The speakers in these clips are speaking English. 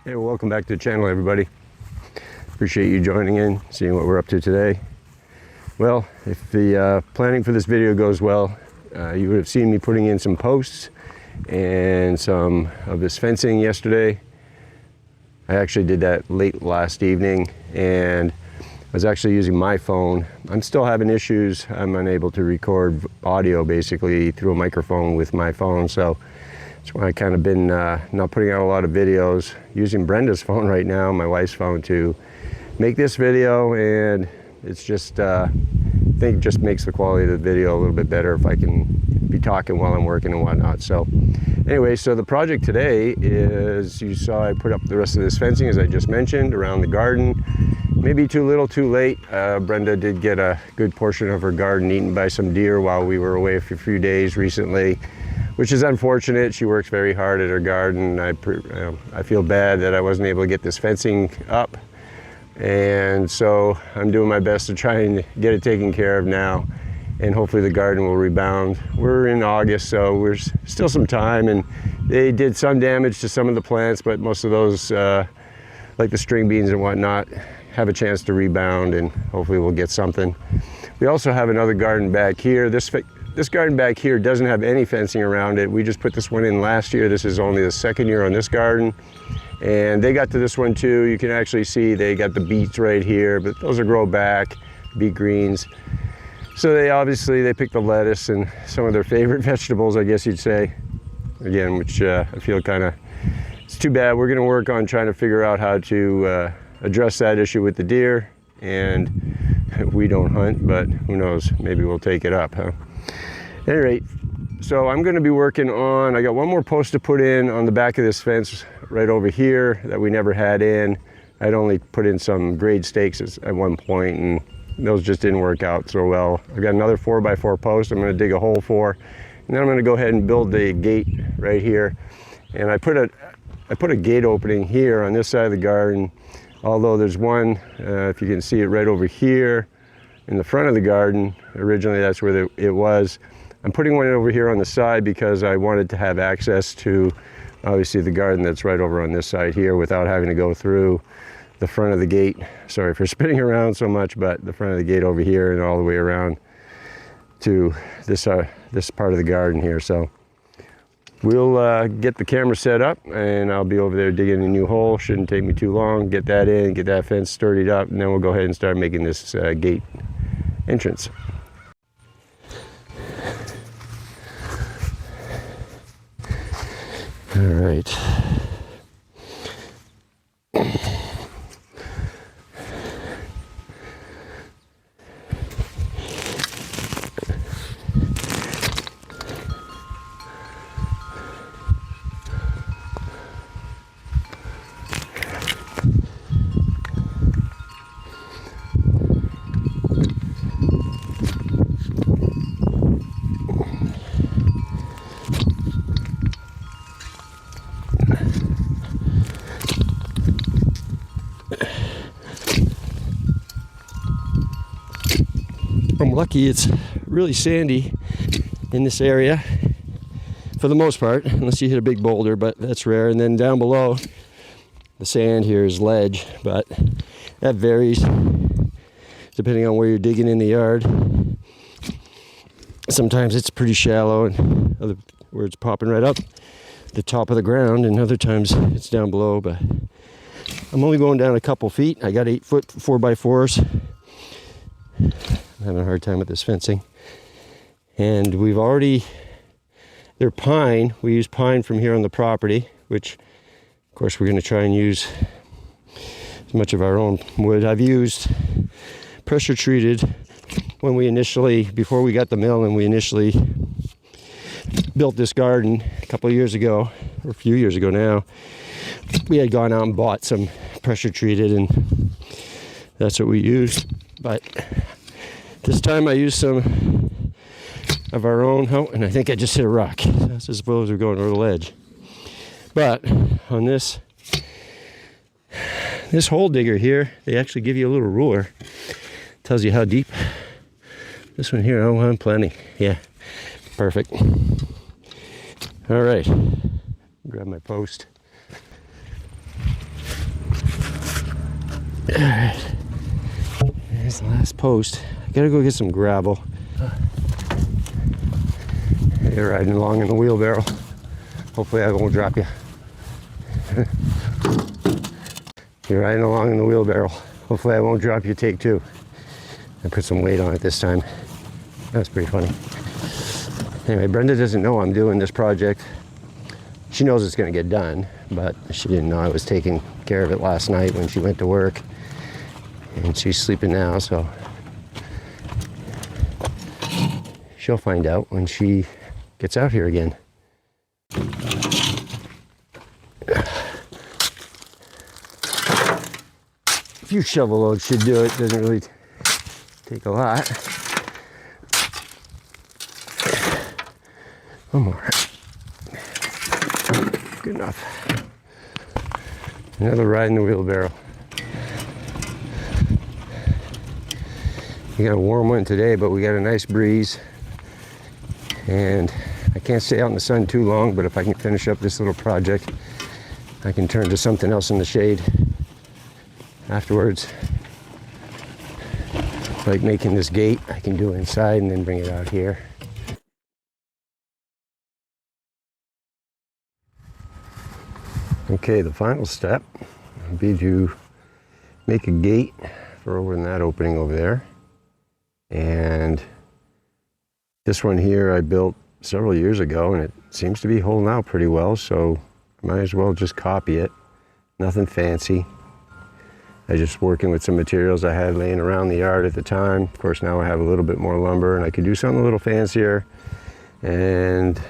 Hey, well, welcome back to the channel, everybody. Appreciate you joining in, seeing what we're up to today. Well, if the planning for this video goes well, you would have seen me putting in some posts and some of this fencing yesterday. I actually did that late last evening, and I was actually using my phone. I'm still having issues. I'm unable to record audio basically through a microphone with my phone, so that's why I kind of been not putting out a lot of videos. Using Brenda's phone right now, my wife's phone, to make this video, and it's just, I think it just makes the quality of the video a little bit better if I can be talking while I'm working and whatnot. So anyway, so the project today is, you saw I put up the rest of this fencing, as I just mentioned, around the garden. Maybe too little, too late. Brenda did get a good portion of her garden eaten by some deer while we were away for a few days recently, which is unfortunate. She works very hard at her garden. I feel bad that I wasn't able to get this fencing up, and so I'm doing my best to try and get it taken care of now, and hopefully the garden will rebound. We're in August, so there's still some time, and they did some damage to some of the plants, but most of those, like the string beans and whatnot, have a chance to rebound, and hopefully we'll get something. We also have another garden back here. This garden back here doesn't have any fencing around it. We just put this one in last year. This is only the second year on this garden. And they got to this one too. You can actually see they got the beets right here, but those are grow back, beet greens. So they picked the lettuce and some of their favorite vegetables, I guess you'd say. Again, which I feel kind of, it's too bad. We're gonna work on trying to figure out how to address that issue with the deer. And we don't hunt, but who knows, maybe we'll take it up, huh? At any rate, so I'm going to be working on, I got one more post to put in on the back of this fence right over here that we never had in. I'd only put in some grade stakes at one point, and those just didn't work out so well. I've got another 4x4 post I'm going to dig a hole for, and then I'm going to go ahead and build the gate right here. And I put a gate opening here on this side of the garden, although there's one, if you can see it right over here in the front of the garden. Originally that's where it was. I'm putting one over here on the side because I wanted to have access to, obviously, the garden that's right over on this side here without having to go through the front of the gate. Sorry for spinning around so much, but the front of the gate over here and all the way around to this part of the garden here. So we'll get the camera set up, and I'll be over there digging a new hole. Shouldn't take me too long. Get that in, get that fence sturdied up, and then we'll go ahead and start making this gate entrance. All right. I'm lucky it's really sandy in this area for the most part, unless you hit a big boulder, but that's rare. And then down below, the sand here is ledge, but that varies depending on where you're digging in the yard. Sometimes it's pretty shallow, and other where it's popping right up the top of the ground, and other times it's down below. But I'm only going down a couple feet. I got 8-foot 4x4s. I'm having a hard time with this fencing. And they're pine. We use pine from here on the property, which of course we're going to try and use as much of our own wood. I've used pressure treated before we got the mill and we initially built this garden a couple of years ago, or a few years ago now. We had gone out and bought some pressure treated, and that's what we used. But this time I used some of our own. Oh, and I think I just hit a rock. I suppose we're going over the ledge. But on this hole digger here, they actually give you a little ruler. Tells you how deep. This one here, oh, I'm plenty. Yeah, perfect. All right, grab my post. Alright, there's the last post. I gotta go get some gravel. You're riding along in the wheelbarrow. Hopefully I won't drop you. You're riding along in the wheelbarrow. Hopefully I won't drop you. Take two. I put some weight on it this time. That's pretty funny. Anyway, Brenda doesn't know I'm doing this project. She knows it's going to get done, but she didn't know I was taking care of it last night when she went to work. And she's sleeping now, so she'll find out when she gets out here again. A few shovel loads should do it. Doesn't really take a lot. One more. Good enough. Another ride in the wheelbarrow. We got a warm one today, but we got a nice breeze. And I can't stay out in the sun too long, but if I can finish up this little project, I can turn to something else in the shade afterwards. Like making this gate, I can do it inside and then bring it out here. Okay, the final step would be to make a gate for over in that opening over there. And this one here I built several years ago, and it seems to be holding out pretty well, so I might as well just copy it. Nothing fancy. I just working with some materials I had laying around the yard at the time. Of course, now I have a little bit more lumber and I could do something a little fancier. And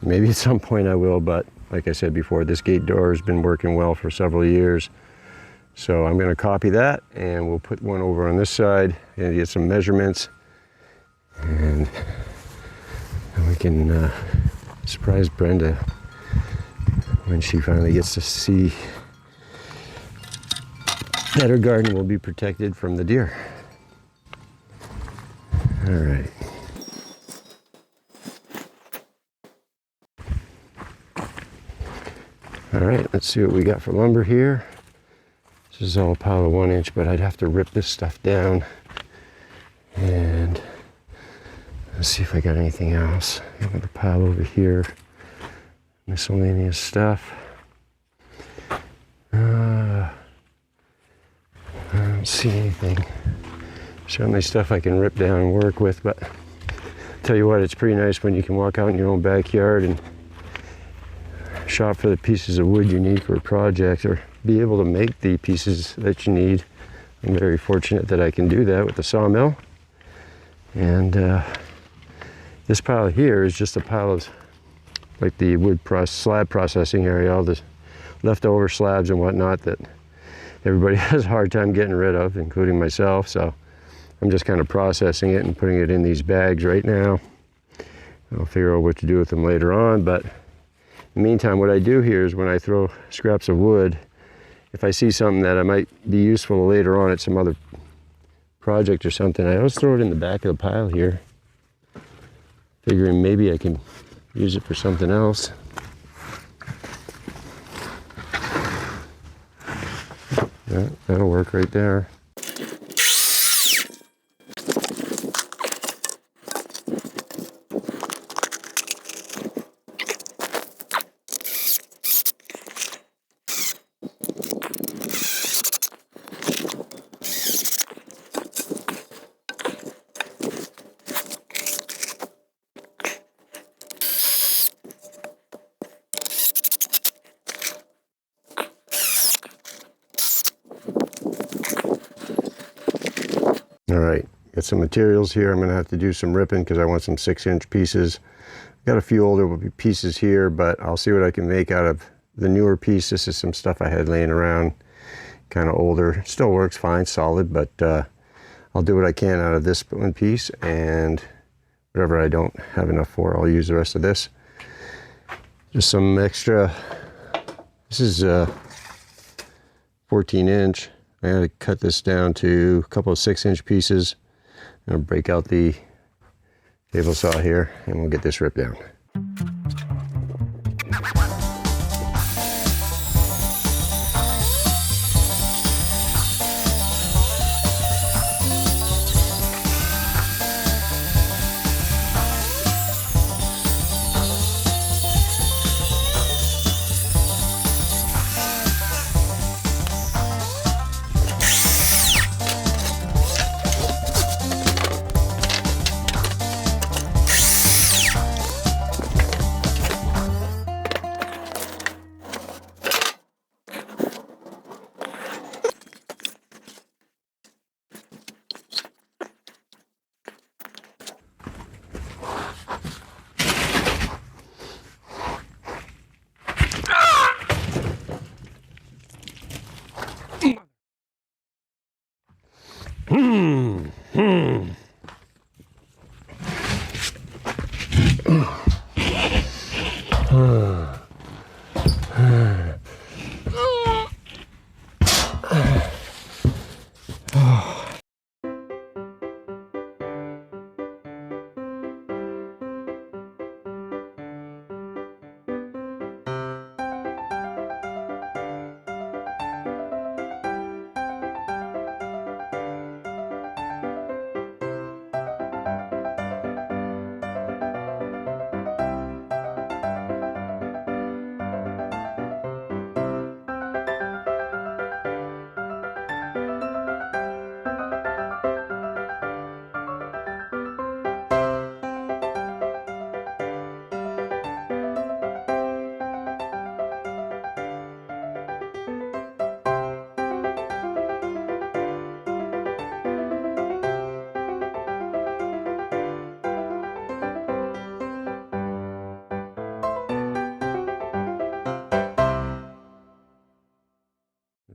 maybe at some point I will, but like I said before, this gate door has been working well for several years. So I'm gonna copy that and we'll put one over on this side and get some measurements. And we can surprise Brenda when she finally gets to see that her garden will be protected from the deer. All right. All right, let's see what we got for lumber here. This is all a pile of 1 inch, but I'd have to rip this stuff down. And let's see if I got anything else. I got a pile over here, miscellaneous stuff. I don't see anything. Certainly stuff I can rip down and work with, but I'll tell you what, it's pretty nice when you can walk out in your own backyard and shop for the pieces of wood you need for a project, or be able to make the pieces that you need. I'm very fortunate that I can do that with the sawmill. And this pile here is just a pile of like the wood slab processing area, all the leftover slabs and whatnot that everybody has a hard time getting rid of, including myself. So I'm just kind of processing it and putting it in these bags right now. I'll figure out what to do with them later on, but in the meantime, what I do here is when I throw scraps of wood, if I see something that I might be useful later on at some other project or something, I always throw it in the back of the pile here, figuring maybe I can use it for something else. Yeah, that'll work right there. All right, got some materials here. I'm gonna have to do some ripping because I want some 6-inch pieces. Got a few older pieces here, but I'll see what I can make out of the newer piece. This is some stuff I had laying around, kind of older. Still works fine, solid, but I'll do what I can out of this one piece, and whatever I don't have enough for, I'll use the rest of this. Just some extra, this is 14 inch. I had to cut this down to a couple of 6-inch pieces. I'm gonna break out the table saw here and we'll get this ripped down.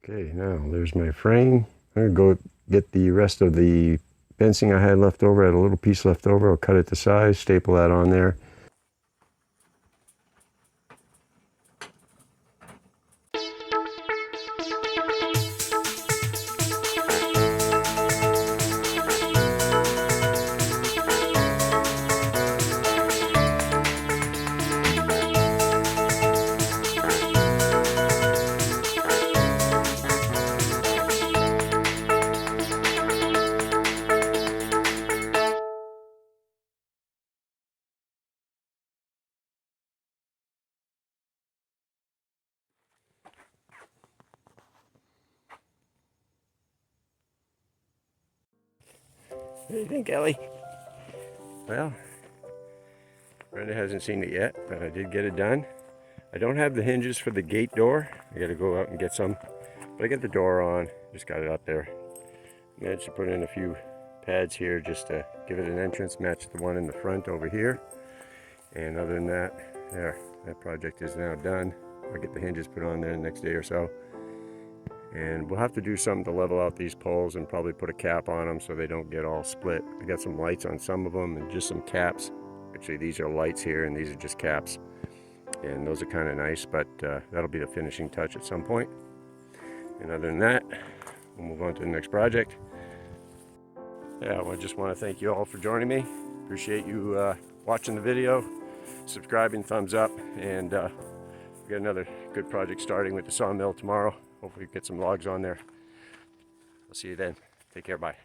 Okay, now there's my frame. I'm gonna go get the rest of the fencing I had left over. I had a little piece left over. I'll cut it to size, staple that on there. What do you think, Ellie? Well, Brenda hasn't seen it yet, but I did get it done. I don't have the hinges for the gate door. I gotta go out and get some, but I got the door on, just got it up there. Managed to put in a few pads here just to give it an entrance, match the one in the front over here. And other than that, there, that project is now done. I'll get the hinges put on there the next day or so. And we'll have to do something to level out these poles and probably put a cap on them so they don't get all split. I got some lights on some of them and just some caps. Actually, these are lights here and these are just caps. And those are kind of nice, but that'll be the finishing touch at some point. And other than that, we'll move on to the next project. Yeah, well, I just want to thank you all for joining me. Appreciate you watching the video, subscribing, thumbs up, and we got another good project starting with the sawmill tomorrow. Hopefully get some logs on there. I'll see you then. Take care, bye.